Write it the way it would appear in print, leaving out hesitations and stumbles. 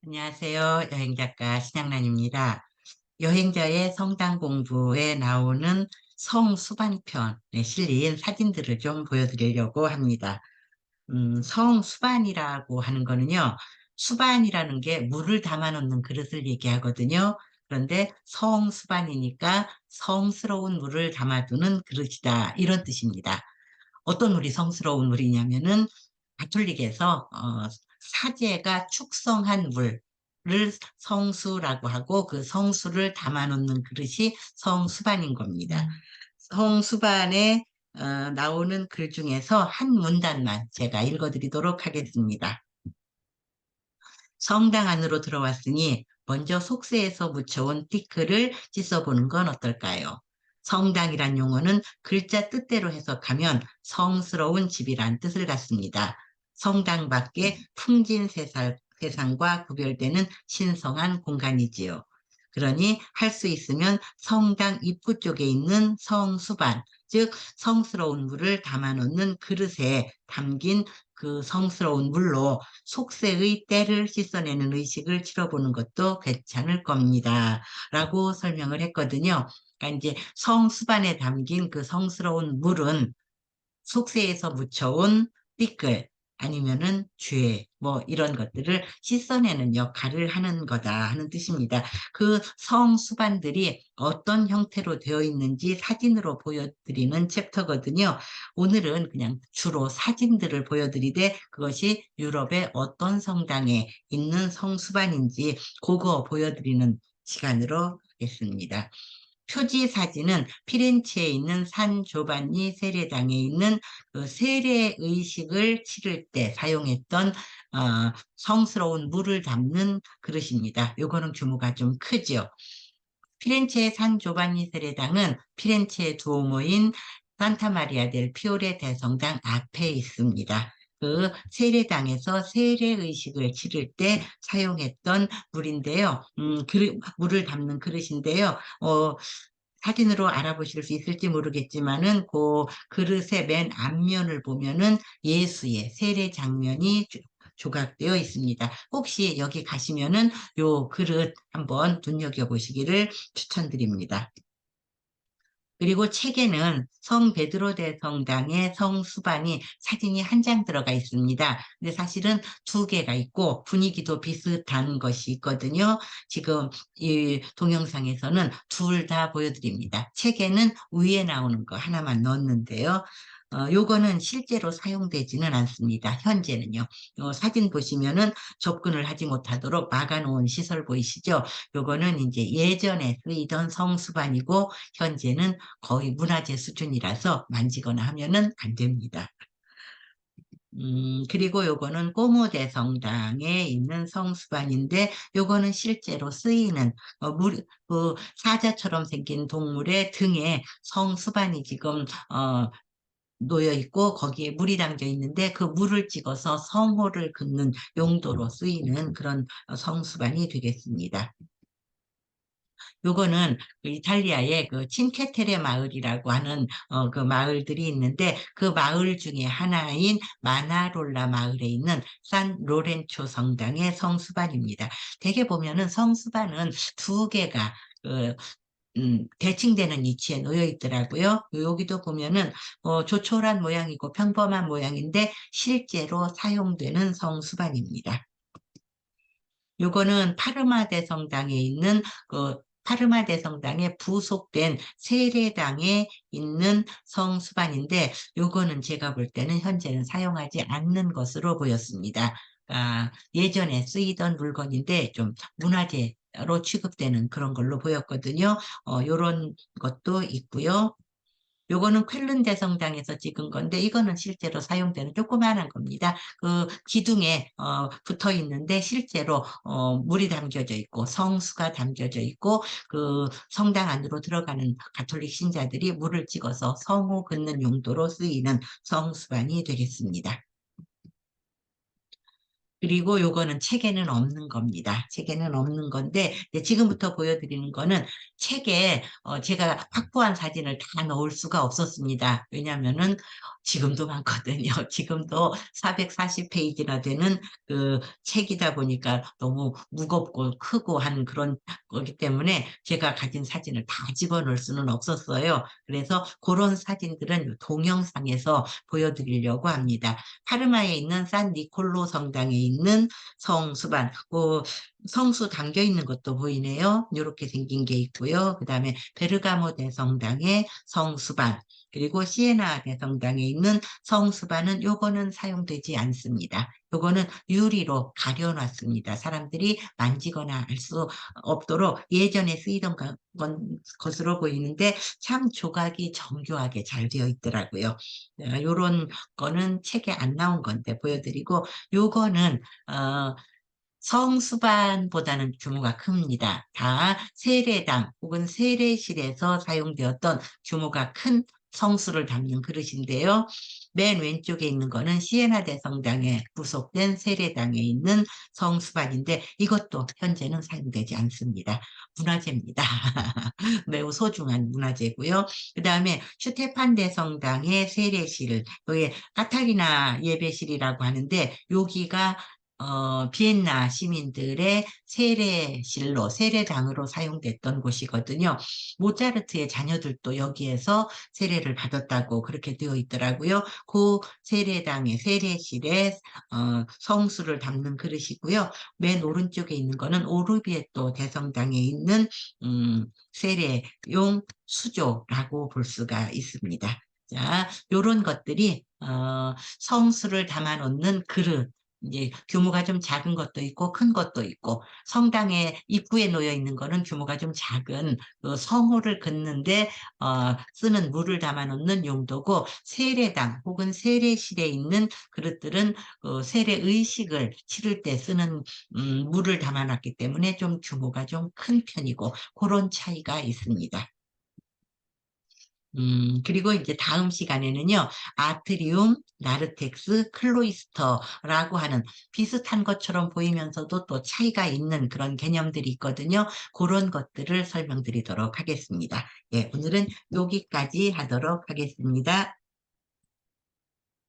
안녕하세요. 여행작가 신양란입니다. 여행자의 성당 공부에 나오는 성수반편에 실린 사진들을 좀 보여드리려고 합니다. 성수반이라고 하는 거는요, 수반이라는 게 물을 담아놓는 그릇을 얘기하거든요. 그런데 성수반이니까 성스러운 물을 담아두는 그릇이다. 이런 뜻입니다. 어떤 물이 성스러운 물이냐면은 가톨릭에서 사제가 축성한 물을 성수라고 하고 그 성수를 담아놓는 그릇이 성수반인 겁니다. 성수반에 나오는 글 중에서 한 문단만 제가 읽어드리도록 하겠습니다. 성당 안으로 들어왔으니 먼저 속세에서 묻혀온 티끌을 씻어보는 건 어떨까요? 성당이란 용어는 글자 뜻대로 해석하면 성스러운 집이란 뜻을 갖습니다. 성당 밖에 풍진 세상과 구별되는 신성한 공간이지요. 그러니 할 수 있으면 성당 입구 쪽에 있는 성수반, 즉 성스러운 물을 담아놓는 그릇에 담긴 그 성스러운 물로 속세의 때를 씻어내는 의식을 치러보는 것도 괜찮을 겁니다. 라고 설명을 했거든요. 그러니까 이제 성수반에 담긴 그 성스러운 물은 속세에서 묻혀온 띠끌 아니면은 죄, 뭐 이런 것들을 씻어내는 역할을 하는 거다 하는 뜻입니다. 그 성수반들이 어떤 형태로 되어 있는지 사진으로 보여드리는 챕터거든요. 오늘은 그냥 주로 사진들을 보여드리되 그것이 유럽의 어떤 성당에 있는 성수반인지 그거 보여드리는 시간으로 하겠습니다. 표지 사진은 피렌체에 있는 산 조반니 세례당에 있는 그 세례 의식을 치를 때 사용했던 성스러운 물을 담는 그릇입니다. 요거는 규모가 좀 크죠. 피렌체의 산 조반니 세례당은 피렌체의 두오모인 산타 마리아 델 피오레 대성당 앞에 있습니다. 그 세례당에서 세례 의식을 치를 때 사용했던 물인데요. 물을 담는 그릇인데요. 사진으로 알아보실 수 있을지 모르겠지만은 그 그릇의 맨 앞면을 보면은 예수의 세례 장면이 조각되어 있습니다. 혹시 여기 가시면은 요 그릇 한번 눈여겨보시기를 추천드립니다. 그리고 책에는 성 베드로 대성당의 성수반이 사진이 한 장 들어가 있습니다. 근데 사실은 두 개가 있고 분위기도 비슷한 것이 있거든요. 지금 이 동영상에서는 둘 다 보여드립니다. 책에는 위에 나오는 거 하나만 넣었는데요. 요거는 실제로 사용되지는 않습니다. 현재는요. 사진 보시면은 접근을 하지 못하도록 막아놓은 시설 보이시죠? 요거는 이제 예전에 쓰이던 성수반이고 현재는 거의 문화재 수준이라서 만지거나 하면은 안 됩니다. 그리고 요거는 꼬무대 성당에 있는 성수반인데, 요거는 실제로 쓰이는, 사자처럼 생긴 동물의 등에 성수반이 지금, 놓여 있고, 거기에 물이 담겨 있는데, 그 물을 찍어서 성호를 긋는 용도로 쓰이는 그런 성수반이 되겠습니다. 요거는 그 이탈리아의 그 친케테레 마을이라고 하는 그 마을들이 있는데 그 마을 중에 하나인 마나롤라 마을에 있는 산 로렌초 성당의 성수반입니다. 대개 보면은 성수반은 두 개가 그 대칭되는 위치에 놓여 있더라고요. 여기도 보면은 조촐한 모양이고 평범한 모양인데 실제로 사용되는 성수반입니다. 요거는 파르마대 성당에 있는 그 파르마대 성당에 부속된 세례당에 있는 성수반인데 요거는 제가 볼 때는 현재는 사용하지 않는 것으로 보였습니다. 예전에 쓰이던 물건인데 좀 문화재로 취급되는 그런 걸로 보였거든요. 요런 것도 있고요. 요거는 쾰른 대성당에서 찍은 건데 이거는 실제로 사용되는 조그마한 겁니다. 그 기둥에 붙어 있는데 실제로 물이 담겨져 있고 성수가 담겨져 있고 그 성당 안으로 들어가는 가톨릭 신자들이 물을 찍어서 성호 긋는 용도로 쓰이는 성수반이 되겠습니다. 그리고 요거는 책에는 없는 겁니다. 책에는 없는 건데, 이제 지금부터 보여드리는 거는 책에 제가 확보한 사진을 다 넣을 수가 없었습니다. 왜냐면은 지금도 많거든요. 지금도 440페이지나 되는 그 책이다 보니까 너무 무겁고 크고 한 그런 거기 때문에 제가 가진 사진을 다 집어넣을 수는 없었어요. 그래서 그런 사진들은 동영상에서 보여드리려고 합니다. 파르마에 있는 산 니콜로 성당에 있는 성수반, 성수 담겨 있는 것도 보이네요. 이렇게 생긴 게 있고요. 그 다음에 베르가모 대성당의 성수반, 그리고 시에나 대성당에 있는 성수반은 요거는 사용되지 않습니다. 요거는 유리로 가려놨습니다. 사람들이 만지거나 알 수 없도록 예전에 쓰이던 것으로 보이는데 참 조각이 정교하게 잘 되어 있더라고요. 요런 거는 책에 안 나온 건데 보여드리고, 요거는 성수반보다는 규모가 큽니다. 다 세례당 혹은 세례실에서 사용되었던 규모가 큰 성수를 담는 그릇인데요. 맨 왼쪽에 있는 거는 시에나 대성당에 부속된 세례당에 있는 성수반인데 이것도 현재는 사용되지 않습니다. 문화재입니다. 매우 소중한 문화재고요. 그 다음에 슈테판 대성당의 세례실, 여기 카타리나 예배실이라고 하는데 여기가 비엔나 시민들의 세례실로, 세례당으로 사용됐던 곳이거든요. 모차르트의 자녀들도 여기에서 세례를 받았다고 그렇게 되어 있더라고요. 그 세례당의 세례실에 성수를 담는 그릇이고요. 맨 오른쪽에 있는 거는 오르비에토 대성당에 있는 세례용 수조라고 볼 수가 있습니다. 자, 요런 것들이 성수를 담아 놓는 그릇, 이제 규모가 좀 작은 것도 있고 큰 것도 있고, 성당의 입구에 놓여 있는 거는 규모가 좀 작은 그 성호를 긋는데 쓰는 물을 담아 놓는 용도고, 세례당 혹은 세례실에 있는 그릇들은 세례 의식을 치를 때 쓰는 물을 담아 놨기 때문에 좀 규모가 좀 큰 편이고 그런 차이가 있습니다. 그리고 이제 다음 시간에는요, 아트리움, 나르텍스, 클로이스터라고 하는 비슷한 것처럼 보이면서도 또 차이가 있는 그런 개념들이 있거든요. 그런 것들을 설명드리도록 하겠습니다. 예, 오늘은 여기까지 하도록 하겠습니다.